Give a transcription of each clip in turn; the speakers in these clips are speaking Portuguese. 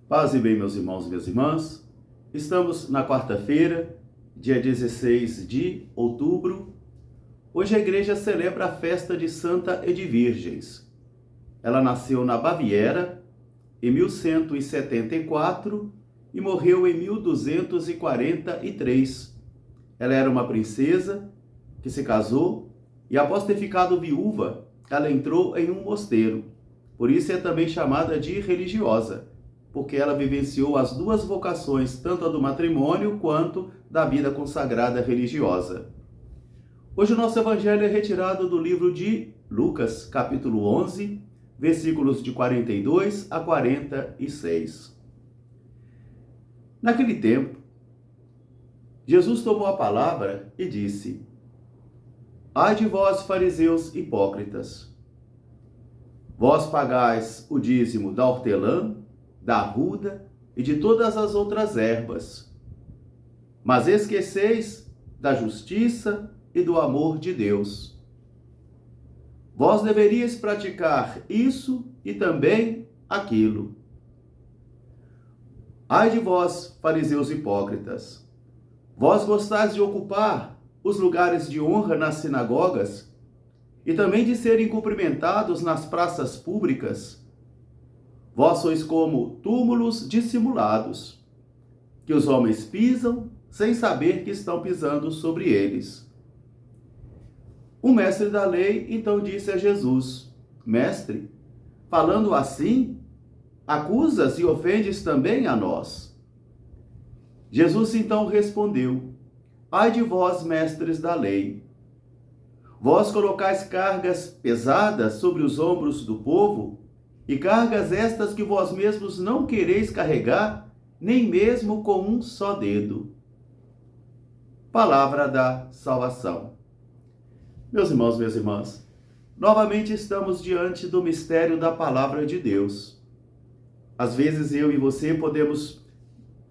Paz e bem, meus irmãos e minhas irmãs. Estamos na quarta-feira, dia 16 de outubro. Hoje a igreja celebra a festa de Santa Edvirgens. Ela nasceu na Baviera em 1174 e morreu em 1243. Ela era uma princesa que se casou e, após ter ficado viúva, ela entrou em um mosteiro. Por isso é também chamada de religiosa, porque ela vivenciou as duas vocações, tanto a do matrimônio quanto da vida consagrada religiosa. Hoje o nosso evangelho é retirado do livro de Lucas, capítulo 11, versículos de 42 a 46. Naquele tempo, Jesus tomou a palavra e disse: Ai de vós, fariseus hipócritas! Vós pagais o dízimo da hortelã, da arruda e de todas as outras ervas, mas esqueceis da justiça e do amor de Deus. Vós deveríeis praticar isso e também aquilo. Ai de vós, fariseus hipócritas! Vós gostais de ocupar os lugares de honra nas sinagogas e também de serem cumprimentados nas praças públicas. Vós sois como túmulos dissimulados, que os homens pisam sem saber que estão pisando sobre eles. O mestre da lei então disse a Jesus: Mestre, falando assim, acusas e ofendes também a nós. Jesus então respondeu: Ai de vós, mestres da lei! Vós colocais cargas pesadas sobre os ombros do povo, e cargas estas que vós mesmos não quereis carregar, nem mesmo com um só dedo. Palavra da salvação. Meus irmãos, minhas irmãs, novamente estamos diante do mistério da palavra de Deus. Às vezes eu e você podemos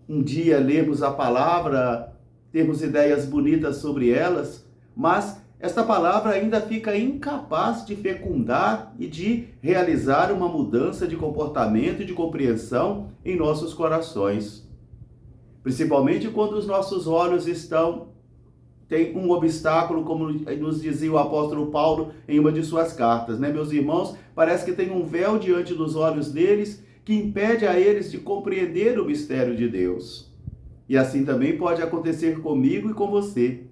um dia lermos a palavra, termos ideias bonitas sobre elas, mas esta palavra ainda fica incapaz de fecundar e de realizar uma mudança de comportamento e de compreensão em nossos corações. Principalmente quando os nossos olhos têm um obstáculo, como nos dizia o apóstolo Paulo em uma de suas cartas, né, meus irmãos? Parece que tem um véu diante dos olhos deles que impede a eles de compreender o mistério de Deus. E assim também pode acontecer comigo e com você.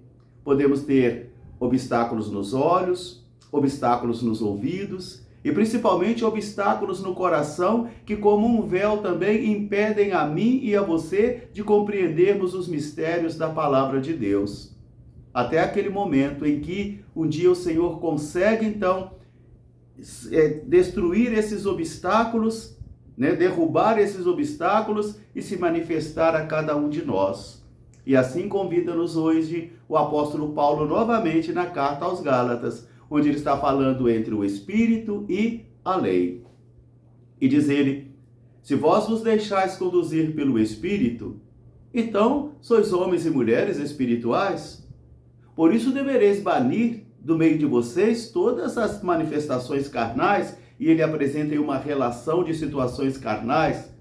Podemos ter obstáculos nos olhos, obstáculos nos ouvidos e principalmente obstáculos no coração que, como um véu, também impedem a mim e a você de compreendermos os mistérios da palavra de Deus. Até aquele momento em que um dia o Senhor consegue então destruir esses obstáculos, derrubar esses obstáculos e se manifestar a cada um de nós. E assim convida-nos hoje o apóstolo Paulo novamente na carta aos Gálatas, onde ele está falando entre o Espírito e a lei. E diz ele: se vós vos deixais conduzir pelo Espírito, então sois homens e mulheres espirituais. Por isso devereis banir do meio de vocês todas as manifestações carnais, e ele apresenta aí uma relação de situações carnais,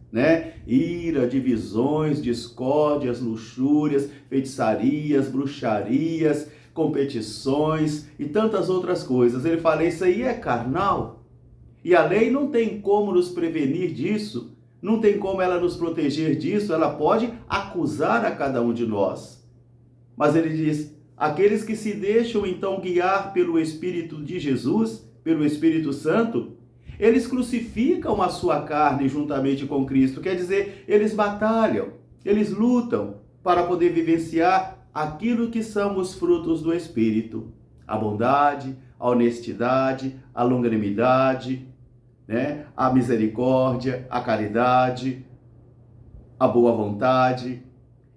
ira, divisões, discórdias, luxúrias, feitiçarias, bruxarias, competições e tantas outras coisas. Ele fala: isso aí é carnal. E a lei não tem como nos prevenir disso, não tem como ela nos proteger disso, ela pode acusar a cada um de nós. Mas ele diz: aqueles que se deixam então guiar pelo Espírito de Jesus, pelo Espírito Santo, eles crucificam a sua carne juntamente com Cristo. Quer dizer, eles batalham, eles lutam para poder vivenciar aquilo que são os frutos do Espírito. A bondade, a honestidade, a longanimidade, a misericórdia, a caridade, a boa vontade.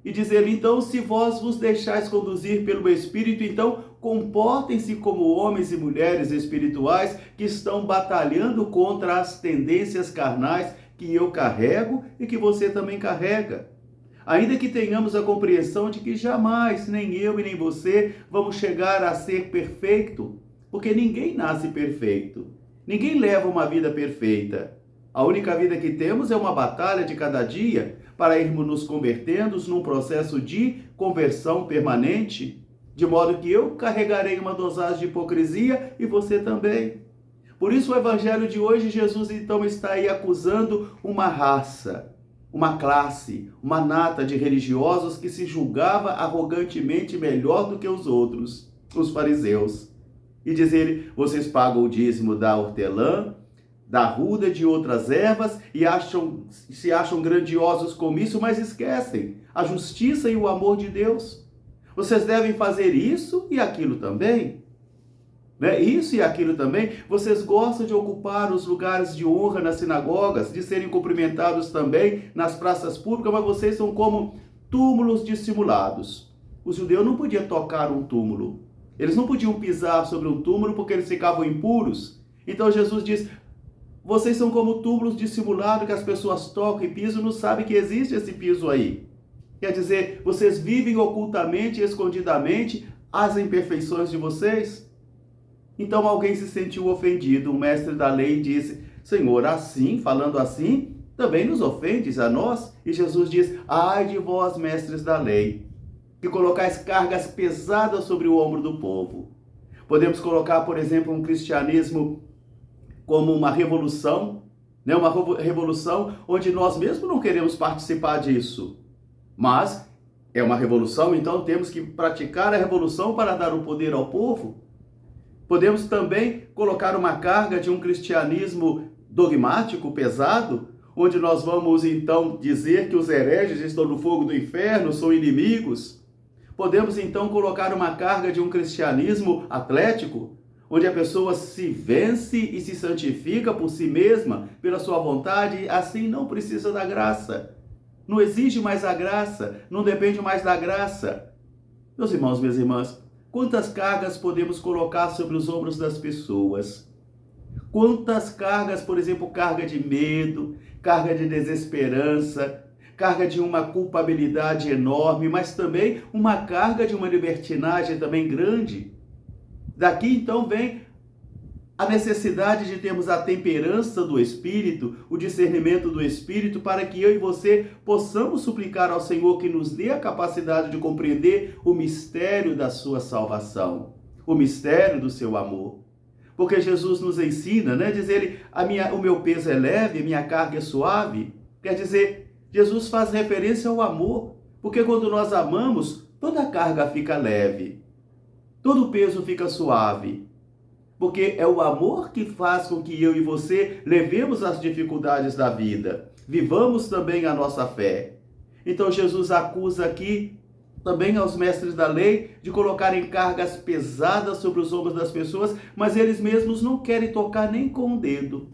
E diz ele: então, se vós vos deixais conduzir pelo Espírito, então comportem-se como homens e mulheres espirituais que estão batalhando contra as tendências carnais que eu carrego e que você também carrega. Ainda que tenhamos a compreensão de que jamais, nem eu e nem você, vamos chegar a ser perfeito, porque ninguém nasce perfeito, ninguém leva uma vida perfeita. A única vida que temos é uma batalha de cada dia para irmos nos convertendo num processo de conversão permanente, de modo que eu carregarei uma dosagem de hipocrisia e você também. Por isso o evangelho de hoje, Jesus então está aí acusando uma raça, uma classe, uma nata de religiosos que se julgava arrogantemente melhor do que os outros, os fariseus. E diz ele, vocês pagam o dízimo da hortelã, da arruda, de outras ervas e se acham grandiosos com isso, mas esquecem a justiça e o amor de Deus. Vocês devem fazer isso e aquilo também. Isso e aquilo também. Vocês gostam de ocupar os lugares de honra nas sinagogas, de serem cumprimentados também nas praças públicas, mas vocês são como túmulos dissimulados. O judeu não podia tocar um túmulo. Eles não podiam pisar sobre um túmulo porque eles ficavam impuros. Então Jesus diz, vocês são como túmulos dissimulados que as pessoas tocam e pisam e não sabem que existe esse piso aí. Quer dizer, vocês vivem ocultamente, escondidamente, as imperfeições de vocês. Então alguém se sentiu ofendido, o mestre da lei disse, Senhor, assim, falando assim, também nos ofendes a nós? E Jesus diz, ai de vós, mestres da lei, que colocais cargas pesadas sobre o ombro do povo. Podemos colocar, por exemplo, um cristianismo como uma revolução, uma revolução onde nós mesmos não queremos participar disso. Mas é uma revolução, então temos que praticar a revolução para dar o poder ao povo. Podemos também colocar uma carga de um cristianismo dogmático, pesado, onde nós vamos então dizer que os hereges estão no fogo do inferno, são inimigos. Podemos então colocar uma carga de um cristianismo atlético, onde a pessoa se vence e se santifica por si mesma, pela sua vontade, e assim não precisa da graça. Não exige mais a graça, não depende mais da graça. Meus irmãos, minhas irmãs, quantas cargas podemos colocar sobre os ombros das pessoas? Quantas cargas, por exemplo, carga de medo, carga de desesperança, carga de uma culpabilidade enorme, mas também uma carga de uma libertinagem também grande. Daqui então vem a necessidade de termos a temperança do Espírito, o discernimento do Espírito, para que eu e você possamos suplicar ao Senhor que nos dê a capacidade de compreender o mistério da sua salvação, o mistério do seu amor. Porque Jesus nos ensina, diz ele, o meu peso é leve, a minha carga é suave. Quer dizer, Jesus faz referência ao amor, porque quando nós amamos, toda a carga fica leve, todo o peso fica suave. Porque é o amor que faz com que eu e você levemos as dificuldades da vida, vivamos também a nossa fé. Então Jesus acusa aqui também aos mestres da lei de colocarem cargas pesadas sobre os ombros das pessoas, mas eles mesmos não querem tocar nem com o dedo.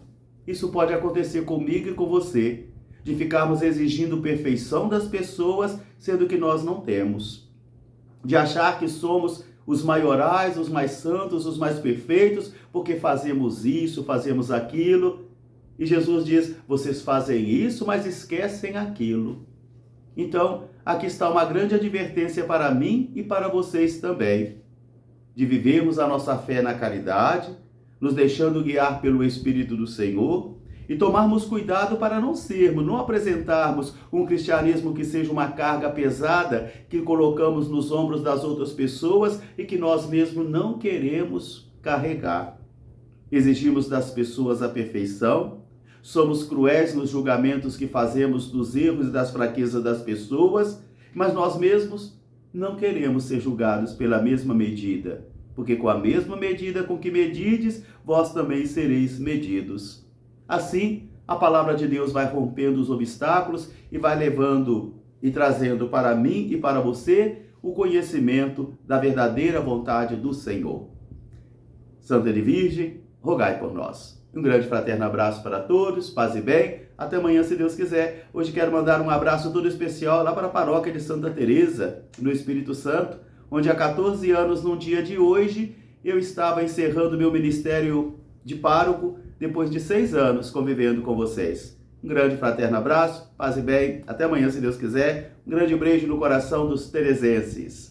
Isso pode acontecer comigo e com você, de ficarmos exigindo perfeição das pessoas, sendo que nós não temos. De achar que somos os maiorais, os mais santos, os mais perfeitos, porque fazemos isso, fazemos aquilo. E Jesus diz, vocês fazem isso, mas esquecem aquilo. Então, aqui está uma grande advertência para mim e para vocês também, de vivermos a nossa fé na caridade, nos deixando guiar pelo Espírito do Senhor, e tomarmos cuidado para não apresentarmos um cristianismo que seja uma carga pesada que colocamos nos ombros das outras pessoas e que nós mesmos não queremos carregar. Exigimos das pessoas a perfeição, somos cruéis nos julgamentos que fazemos dos erros e das fraquezas das pessoas, mas nós mesmos não queremos ser julgados pela mesma medida, porque com a mesma medida com que medides, vós também sereis medidos. Assim, a palavra de Deus vai rompendo os obstáculos e vai levando e trazendo para mim e para você o conhecimento da verdadeira vontade do Senhor. Santa de Virgem, rogai por nós. Um grande fraterno abraço para todos, paz e bem. Até amanhã, se Deus quiser. Hoje quero mandar um abraço todo especial lá para a paróquia de Santa Teresa, no Espírito Santo, onde há 14 anos, no dia de hoje, eu estava encerrando meu ministério de pároco, depois de 6 anos convivendo com vocês. Um grande fraterno abraço, paz e bem, até amanhã se Deus quiser. Um grande beijo no coração dos teresenses.